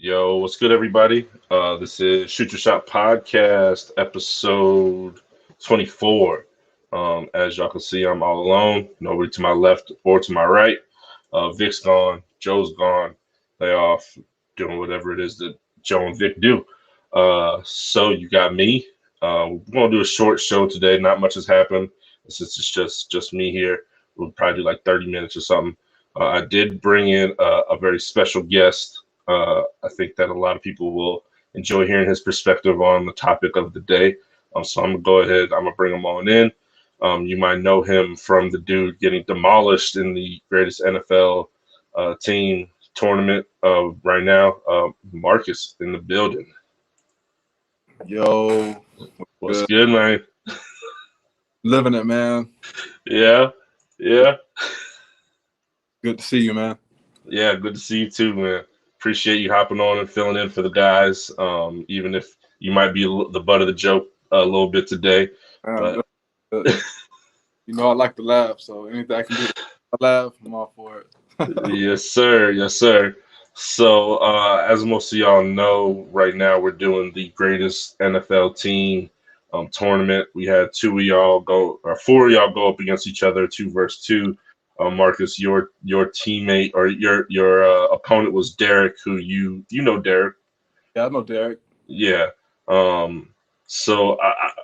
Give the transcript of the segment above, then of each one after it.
Yo, what's good, everybody? This is Shoot Your Shot Podcast, episode 24. As y'all can see, I'm all alone. Nobody to my left or to my right. Vic's gone. Joe's gone. They off doing whatever it is that Joe and Vic do. So you got me. We're gonna do a short show today. Not much has happened. Since it's just me here, we'll probably do like 30 minutes or something. I did bring in a very special guest. I think that a lot of people will enjoy hearing his perspective on the topic of the day. So I'm gonna go ahead. I'm gonna bring him on in. You might know him from the dude getting demolished in the greatest NFL team tournament right now. Marcus in the building. Yo, What's good. good, man? Living it, man. Yeah, yeah, Good to see you, man. yeah. Good to see you too, man. Appreciate you hopping on and filling in for the guys. Even if you might be the butt of the joke a little bit today, Uh, but I like to laugh, so anything I can do to laugh, I'm all for it. yes, sir. Yes, sir. So, as most of y'all know, right now we're doing the greatest NFL team tournament. We had four of y'all go up against each other, two versus two. Marcus, your teammate or your opponent was Derek, who you know Derek. Yeah, I know Derek. Yeah. Um,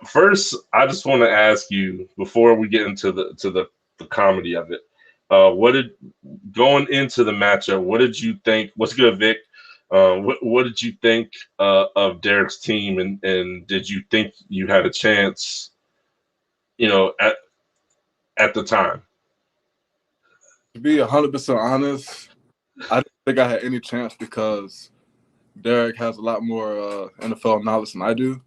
first, I just want to ask you before we get into the comedy of it. What did going into the matchup? What did you think? What's good, Vic? What did you think of Derek's team, and did you think you had a chance? You know, at the time. To be 100% honest, I didn't think I had any chance because Derek has a lot more NFL knowledge than I do.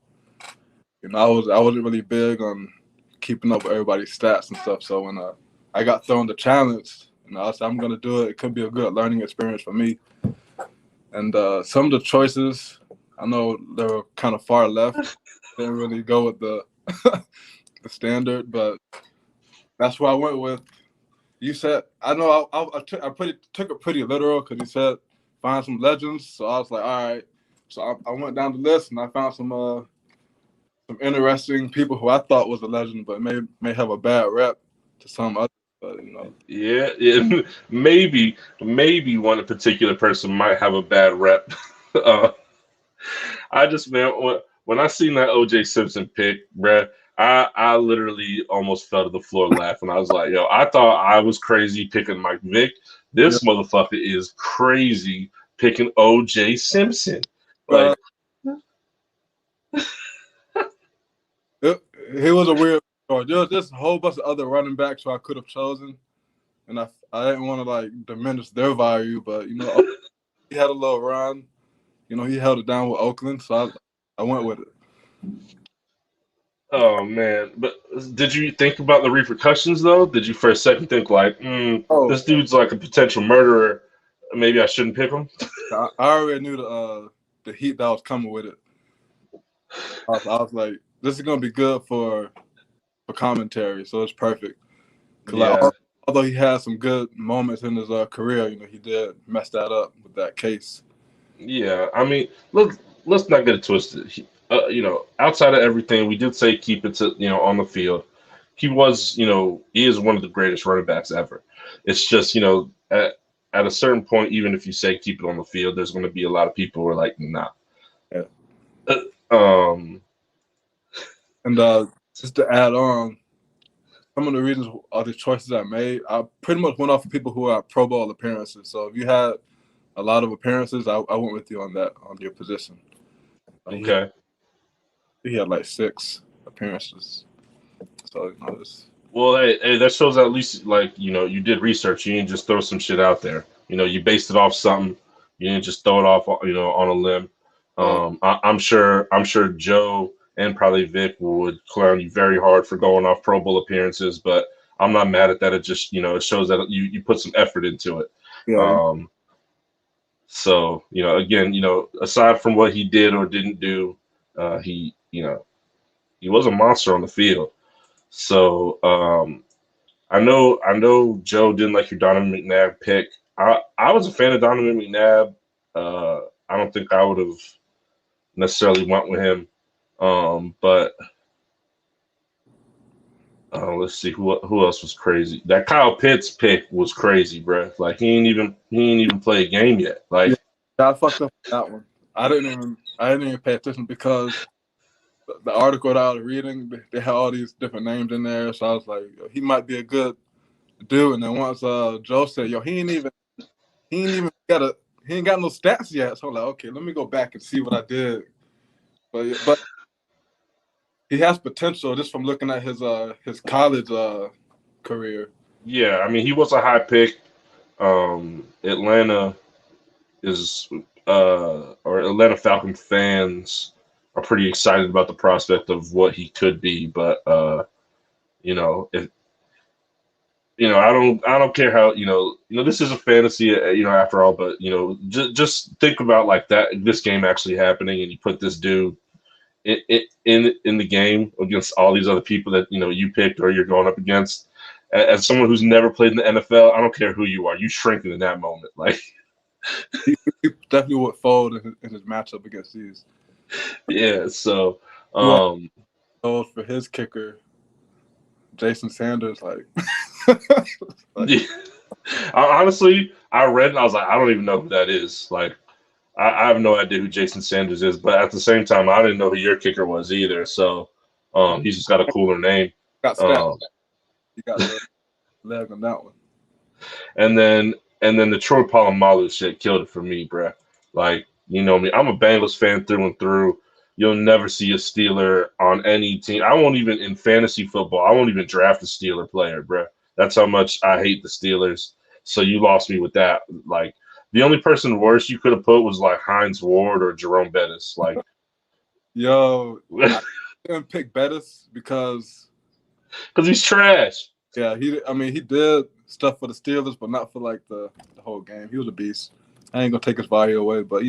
I wasn't really big on keeping up with everybody's stats and stuff. So when I got thrown the challenge, I said I'm gonna do it. It could be a good learning experience for me. And some of the choices, I know they were kind of far left. Didn't really go with the the standard, but that's what I went with. You said I know took it pretty literal because you said find some legends. So I was like, all right. So I went down the list and I found some interesting people who I thought was a legend, but may have a bad rep to some others. But Yeah, yeah. Maybe one particular person might have a bad rep. uh, I just man, when I seen that OJ Simpson pick, bruh, I literally almost fell to the floor laughing. I was like, yo, I thought I was crazy picking Mike Vick. yeah, This motherfucker is crazy picking OJ Simpson. uh, Like, he was a weird. There was just a whole bunch of other running backs who I could have chosen, and I didn't want to like diminish their value, but he had a little run. He held it down with Oakland, so I went with it. oh man. But did you think about the repercussions though? Did you for a second think like, Oh, this dude's like a potential murderer? Maybe I shouldn't pick him. I already knew the heat that was coming with it. I was like, this is gonna be good for commentary, so it's perfect. Cause Yeah. although he had some good moments in his career, he did mess that up with that case. Yeah, I mean, let's not get it twisted. Outside of everything, we did say keep it to on the field. He is one of the greatest running backs ever. It's just at a certain point, even if you say keep it on the field, there's going to be a lot of people who are like, nah. Yeah. Uh, Um, And just to add on, some of the reasons are the choices I made. I pretty much went off of people who are Pro Bowl appearances. So if you had a lot of appearances, I went with you on that on your position. okay. He had like 6 appearances. So Well, hey, that shows at least like you did research. You didn't just throw some shit out there. You based it off something. You didn't just throw it off on a limb. I'm sure Joe and probably Vic would clown you very hard for going off Pro Bowl appearances, but I'm not mad at that. It just it shows that you put some effort into it. yeah, Um, so again, aside from what he did or didn't do, he was a monster on the field. So I know Joe didn't like your Donovan McNabb pick. I was a fan of Donovan McNabb I don't think I would have necessarily went with him. But let's see who else was crazy. That Kyle Pitts pick was crazy, bro. Like he ain't even play a game yet. Yeah, Like I fucked up with that one. I didn't even pay attention because the article that I was reading, they had all these different names in there. So I was like, he might be a good dude. And then once Joe said, yo, he ain't got no stats yet. So I'm like, okay, let me go back and see what I did. But he has potential just from looking at his college career. yeah, I mean he was a high pick. Atlanta is or Atlanta Falcon fans are pretty excited about the prospect of what he could be, but if I don't care how this is a fantasy, after all, but just think about like that this game actually happening, and you put this dude in the game against all these other people that you picked or you're going up against. As someone who's never played in the NFL, I don't care who you are, you shrinking in that moment. Like, he definitely would fold in his matchup against these. yeah. So, fold for his kicker, Jason Sanders. Like, yeah. Honestly, I read and I was like, I don't even know who that is. Like, I have no idea who Jason Sanders is, but at the same time, I didn't know who your kicker was either. So, he's just got a cooler name. Got stats. He got the leg on that one. And then the Troy Polamalu shit killed it for me, bruh. Like, you know me, I'm a Bengals fan through and through. You'll never see a Steeler on any team. I won't even in fantasy football. I won't even draft a Steeler player, bruh. That's how much I hate the Steelers. So you lost me with that. Like, the only person worse you could have put was like Hines Ward or Jerome Bettis. Like, yo, I didn't pick Bettis because he's trash. Yeah, he did stuff for the Steelers, but not for like the whole game. He was a beast. I ain't gonna take his value away, but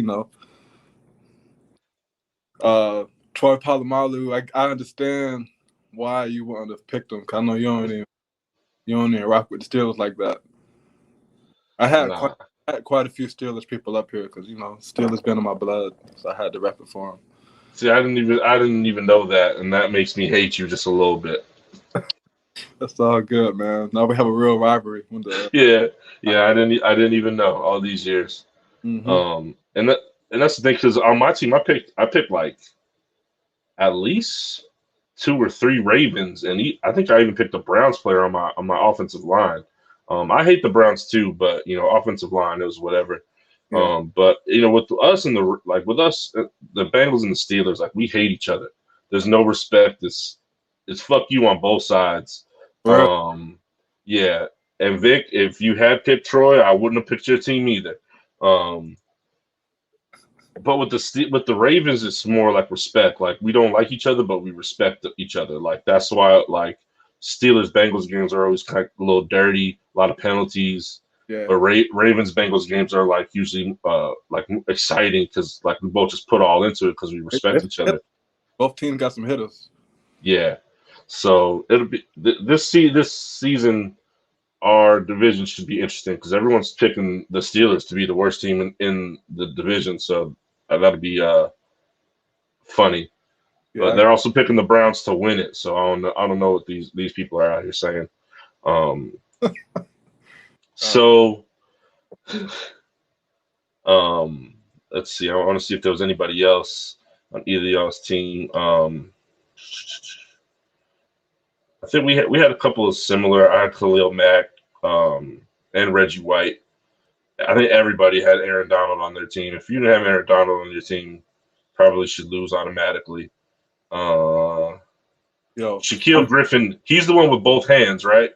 Troy Polamalu, I understand why you wouldn't have picked him. 'Cause I know you don't even rock with the Steelers like that. I had quite a few Steelers people up here because Steelers been in my blood, so I had to rep it for them. See, I didn't even know that, and that makes me hate you just a little bit. That's all good, man. Now we have a real rivalry. Yeah. I didn't even know all these years. Mm-hmm. And that's the thing, because on my team, I picked like at least 2 or 3 Ravens, and I think I even picked a Browns player on my offensive line. I hate the Browns too, but offensive line is whatever. Yeah. But with us and the Bengals and the Steelers, like we hate each other. There's no respect. It's fuck you on both sides. Yeah. And Vic, if you had picked Troy, I wouldn't have picked your team either. But with the Ravens, it's more like respect. Like we don't like each other, but we respect each other. Like that's why like Steelers Bengals games are always kind of a little dirty, a lot of penalties. Yeah. But Ravens Bengals games are like usually like exciting because like we both just put all into it because we respect each other. Both teams got some hitters. Yeah. So it'll be this season. Our division should be interesting because everyone's picking the Steelers to be the worst team in the division. So that'll be funny. Yeah. But they're also picking the Browns to win it. So I don't know what these people are out here saying. So let's see. I want to see if there was anybody else on either of y'all's team. I think we had a couple of similar. I had Khalil Mack and Reggie White. I think everybody had Aaron Donald on their team. If you didn't have Aaron Donald on your team, probably should lose automatically. Shaquille Griffin, he's the one with both hands, right?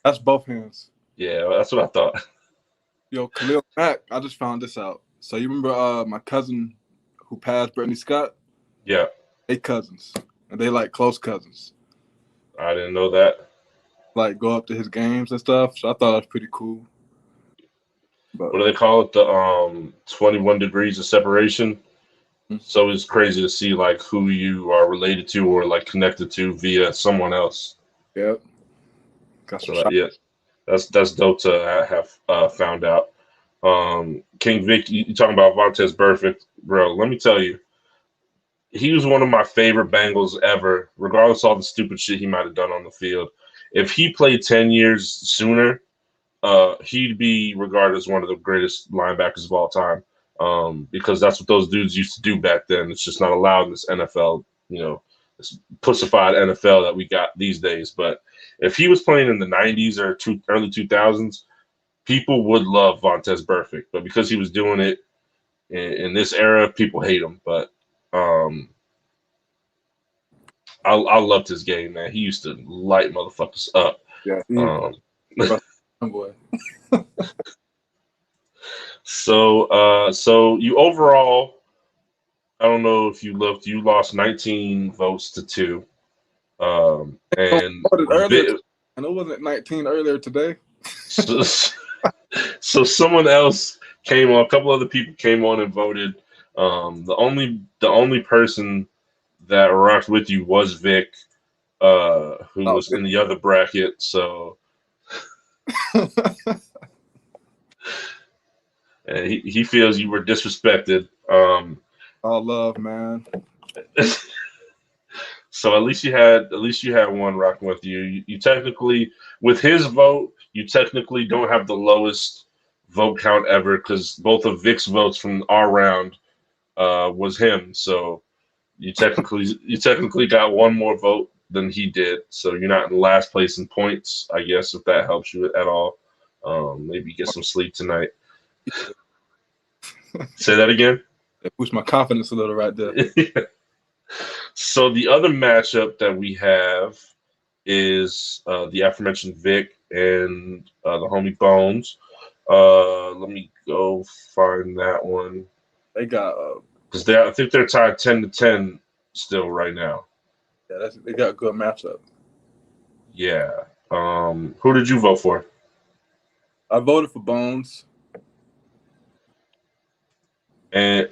That's both hands. Yeah, that's what I thought. Yo, Khalil Mack, I just found this out. So you remember my cousin who passed, Brittany Scott? Yeah. They cousins. And they like close cousins. I didn't know that. Like go up to his games and stuff. So I thought that was pretty cool. But, what do they call it? The 21 degrees of separation. Mm-hmm. So it's crazy to see like who you are related to or like connected to via someone else. Yep. Yeah. That's dope to have found out. King Vic, you talking about Vontez Perfect. bro, let me tell you, he was one of my favorite Bengals ever, regardless of all the stupid shit he might have done on the field. If he played 10 years sooner, he'd be regarded as one of the greatest linebackers of all time. Because that's what those dudes used to do back then. It's just not allowed in this NFL, this pussified NFL that we got these days. But if he was playing in the 90s or early 2000s, people would love Vontez Perfect. But because he was doing it in this era, people hate him. But I loved his game, man. He used to light motherfuckers up. Yeah, boy. So you overall, I don't know if you lost 19 votes to 2. And earlier, and it wasn't 19 earlier today. So someone else came on, a couple other people came on and voted. The only person that rocked with you was Vic, who was in the other bracket. So and he feels you were disrespected. All love, man. So at least you had one rocking with you. You technically, with his vote, you technically don't have the lowest vote count ever because both of Vic's votes from our round was him. So you technically got one more vote than he did. So you're not in last place in points, I guess, if that helps you at all. Maybe get some sleep tonight. Say that again. It boosts my confidence a little right there. Yeah. So the other matchup that we have is the aforementioned Vic and the homie Bones. Let me go find that one. They got because I think they're tied 10-10 still right now. Yeah, they got a good matchup. Yeah. Who did you vote for? I voted for Bones. And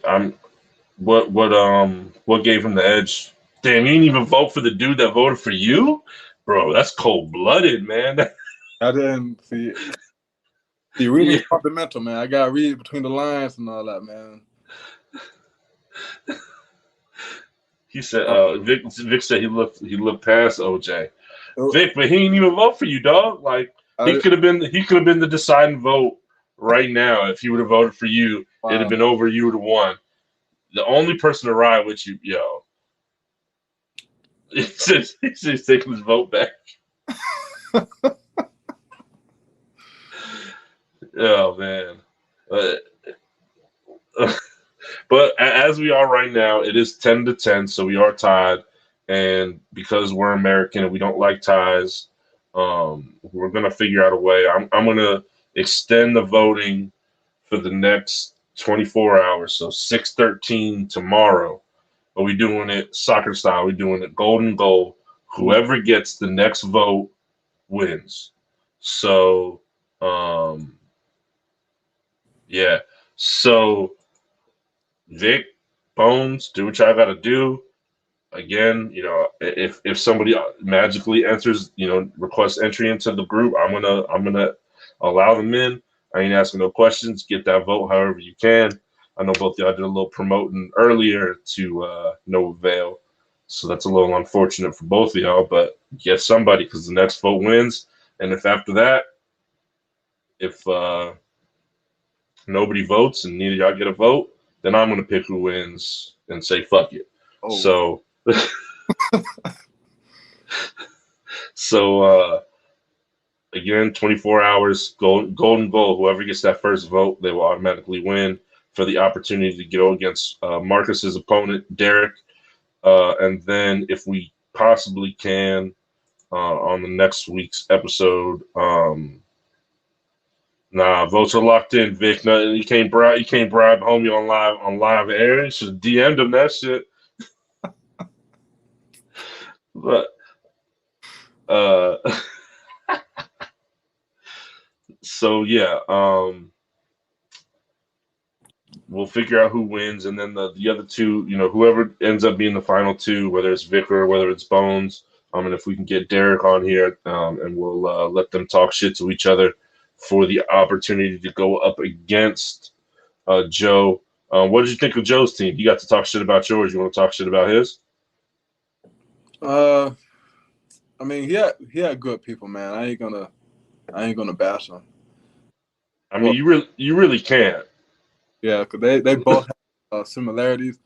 what gave him the edge? Damn, you didn't even vote for the dude that voted for you? Bro, that's cold-blooded, man. I didn't see it. See, reading is fundamental, man. I got to read between the lines and all that, man. He said, Vic said he looked past OJ. Vic, but he didn't even vote for you, dog. Like he could have been the deciding vote right now if he would have voted for you. Wow. It'd have been over. You would have won. The only person to ride with you, yo. He's taking his vote back. Oh man. But as we are right now, it is 10-10, so we are tied. And because we're American and we don't like ties, we're gonna figure out a way. I'm gonna extend the voting for the next 24 hours, so 6:13 tomorrow. But we're doing it soccer style. We're doing it golden goal. Whoever gets the next vote wins. So, yeah. So, Vic, Bones, do what y'all gotta do. Again, if somebody magically enters, requests entry into the group, I'm gonna allow them in. I ain't asking no questions. Get that vote however you can. I know both y'all did a little promoting earlier to no avail, so that's a little unfortunate for both of y'all. But get somebody because the next vote wins, and if after that, if nobody votes and neither y'all get a vote, then I'm gonna pick who wins and say fuck it. Oh. So again, 24 hours, golden goal. Whoever gets that first vote, they will automatically win for the opportunity to go against Marcus's opponent, Derek. And then if we possibly can, on the next week's episode, votes are locked in, Vic. No, you can't bribe homie on live air. You should have DM'd him that shit. But so yeah, we'll figure out who wins, and then the other two, whoever ends up being the final two, whether it's Vic or whether it's Bones, and if we can get Derek on here, and we'll let them talk shit to each other for the opportunity to go up against Joe. What did you think of Joe's team? You got to talk shit about yours. You want to talk shit about his? I mean, he had good people, man. I ain't gonna bash him. I mean, you really can't. Yeah, because they both have similarities,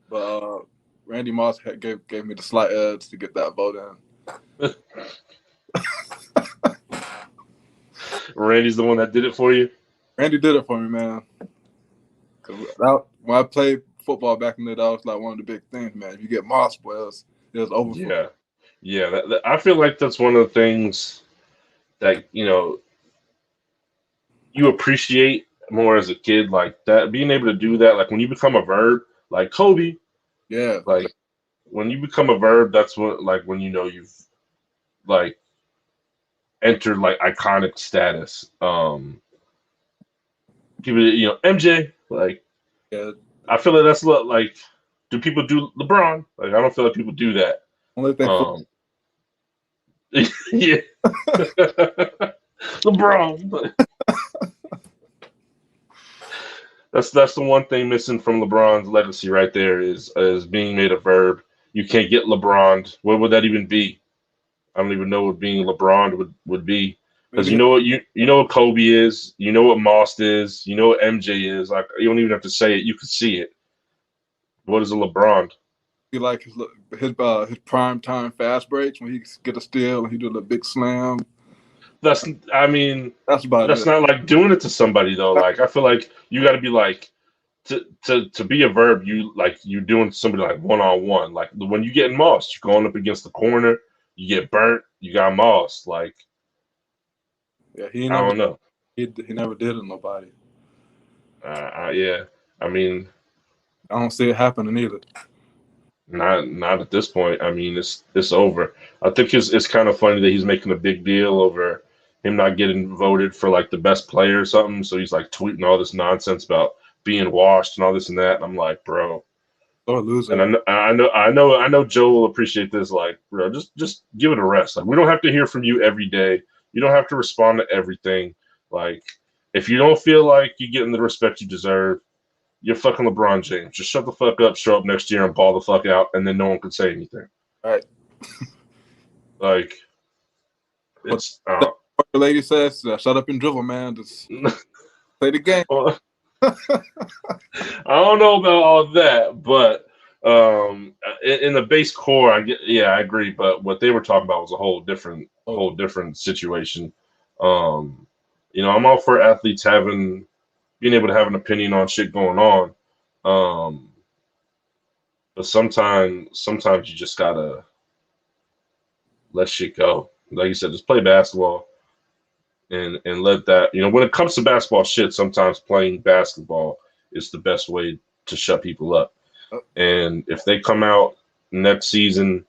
but Randy Moss gave me the slight edge to get that vote in. Randy's the one that did it for you. Randy did it for me, man. When I played football back in the day, that was like one of the big things, man. If you get Moss, well, it was over. Yeah. I feel like that's one of the things that you appreciate more as a kid, like that being able to do that. Like when you become a verb, like Kobe. Yeah, Like when you become a verb, that's what like when you've like entered like iconic status. People, MJ, like yeah. I feel like that's like, do people do LeBron? Like I don't feel like people do that. Only thing. Yeah, LeBron. That's the one thing missing from LeBron's legacy right there is being made a verb. You can't get LeBron. What would that even be? I don't even know what being LeBron would be. Because Maybe you know what Kobe is, you know what Moss is, you know what MJ is. Like you don't even have to say it; you can see it. What is a LeBron? he like his prime time fast breaks when he get a steal and he do the big slam. That's I mean That's about that's it. not like doing it to somebody though. Like I feel like you got to be like to be a verb. You doing somebody like one on one. Like when you get Moss, you're going up against the corner. You get burnt. You got Moss. Like Yeah, I don't know. he never did it nobody. Yeah. I mean, I don't see it happening either. not at this point. I mean, it's over. I think it's kind of funny that he's making a big deal over him not getting voted for like the best player or something. So he's like tweeting all this nonsense about being washed and all this and that. And I'm like, bro. Or And loser. I know Joe will appreciate this. Like, bro, just give it a rest. Like, we don't have to hear from you every day. You don't have to respond to everything. Like, if you don't feel like you're getting the respect you deserve, you're fucking LeBron James. Just shut the fuck up, show up next year and ball the fuck out, and then no one can say anything. All right. Like, What it's the lady says, shut up and dribble, man. Just play the game. well, I don't know about all that, but in the base core, I agree. But what they were talking about was a whole different situation. I'm all for athletes being able to have an opinion on shit going on. But sometimes you just gotta let shit go. Like you said, just play basketball and let that. When it comes to basketball shit, sometimes playing basketball is the best way to shut people up. And if they come out next season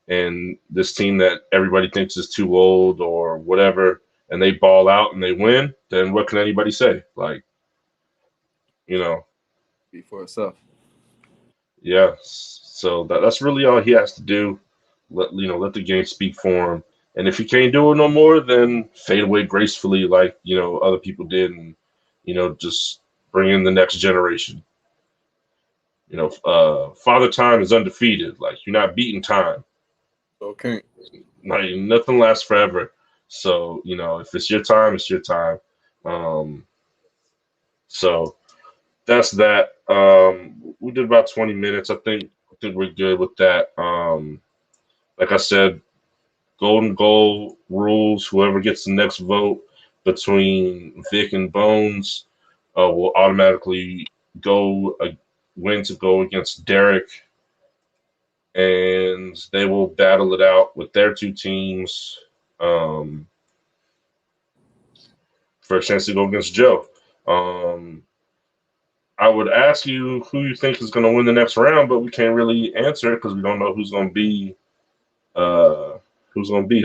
and this team that everybody thinks is too old or whatever, and they ball out and they win, then what can anybody say? Like, Be for itself. yeah. So that's really all he has to do. Let the game speak for him. And if he can't do it no more, then fade away gracefully, like other people did, and just bring in the next generation. Father Time is undefeated. Like you're not beating time. Okay. Nothing lasts forever. So if it's your time, it's your time. So that's that. We did about 20 minutes. I think we're good with that. Like I said, golden goal rules. Whoever gets the next vote between Vic and Bones will automatically win to go against Derek, and they will battle it out with their two teams um, for a chance to go against Joe. I would ask you who you think is going to win the next round, but we can't really answer it because we don't know who's going to be.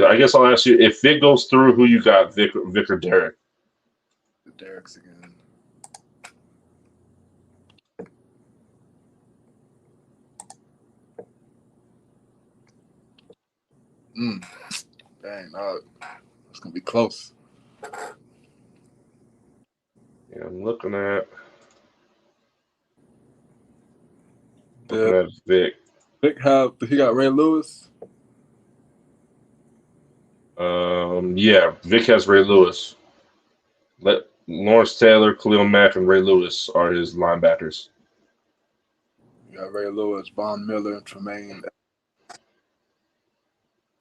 I guess I'll ask you if Vic goes through, who you got, Vic or Derek? Derek's again. Dang, it's gonna be close. Yeah, I'm looking at. Looking at Vic. Vic he got Ray Lewis. Yeah, Vic has Ray Lewis. Lawrence Taylor, Khalil Mack, and Ray Lewis are his linebackers. You got Ray Lewis, Von Miller, and Tremaine.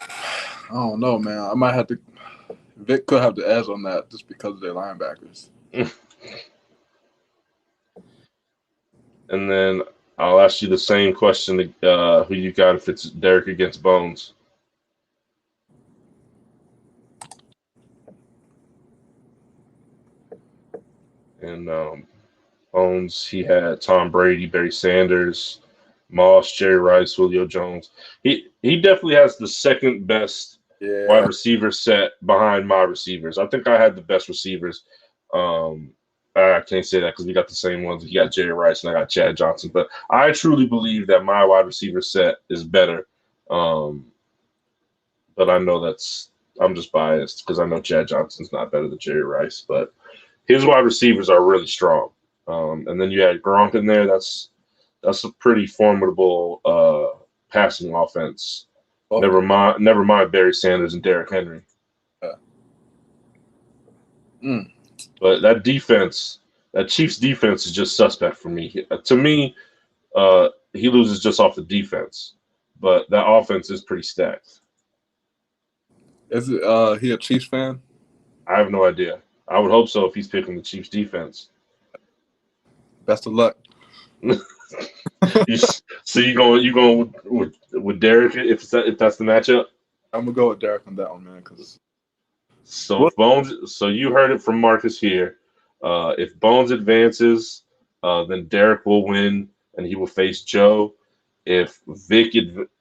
I don't know, man. I might have to. Vic could have the edge on that just because of their linebackers. And then I'll ask you the same question: who you got if it's Derek against Bones? And Bones, he had Tom Brady, Barry Sanders, Moss, Jerry Rice, Julio Jones. He definitely has the second best wide receiver set behind my receivers. I think I had the best receivers. I can't say that because we got the same ones. You got Jerry Rice and I got Chad Johnson. But I truly believe that my wide receiver set is better. But I know I'm just biased because I know Chad Johnson's not better than Jerry Rice. But his wide receivers are really strong. And then you had Gronk in there. That's a pretty formidable passing offense. Oh. Never mind Barry Sanders and Derrick Henry. But that defense, that Chiefs defense is just suspect for me. To me, he loses just off the defense. But that offense is pretty stacked. Is he a Chiefs fan? I have no idea. I would hope so if he's picking the Chiefs defense. Best of luck. So you going with Derek if that's the matchup? I'm gonna go with Derek on that one, man. So you heard it from Marcus here. If Bones advances, then Derek will win and he will face Joe. If Vic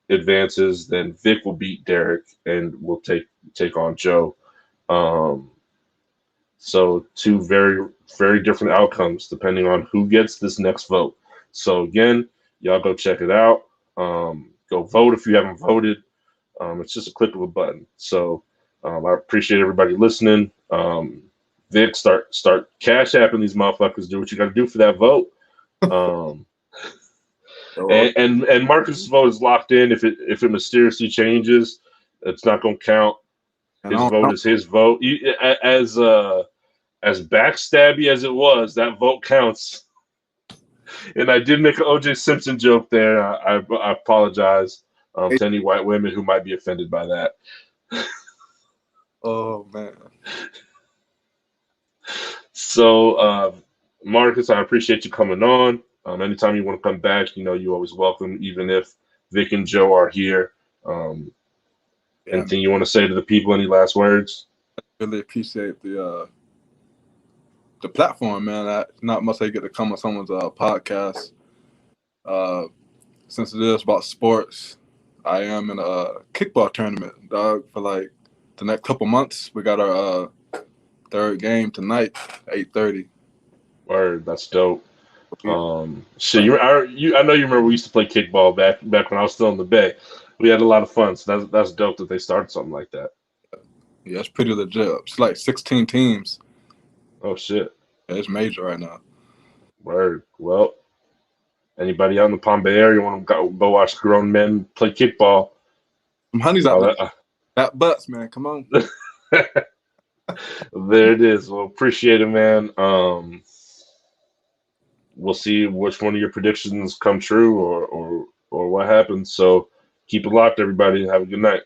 advances, then Vic will beat Derek and will take on Joe. So two very, very different outcomes depending on who gets this next vote. So again, y'all go check it out. Go vote if you haven't voted. It's just a click of a button. So I appreciate everybody listening. Vic, start cash apping these motherfuckers. Do what you got to do for that vote. And Marcus's vote is locked in. If it mysteriously changes, it's not going to count. His vote is his vote. As backstabby as it was, that vote counts. And I did make an O.J. Simpson joke there. I apologize to any white women who might be offended by that. Oh, man. So, Marcus, I appreciate you coming on. Anytime you want to come back, you're always welcome, even if Vic and Joe are here. Anything you want to say to the people? Any last words? I really appreciate the platform, man. Not much I get to come on someone's podcast. Since it is about sports, I am in a kickball tournament, dog, for like the next couple months. We got our third game tonight, 8:30. Word, that's dope. I know you remember we used to play kickball back when I was still in the Bay. We had a lot of fun, so that's dope that they started something like that. Yeah, it's pretty legit. It's like 16 teams. Oh shit! Yeah, it's major right now. Word. Well, anybody out in the Palm Bay area want to go watch grown men play kickball? Some honeys out there. That butts, man. Come on. There it is. Well, appreciate it, man. We'll see which one of your predictions come true or what happens. So keep it locked, everybody. Have a good night.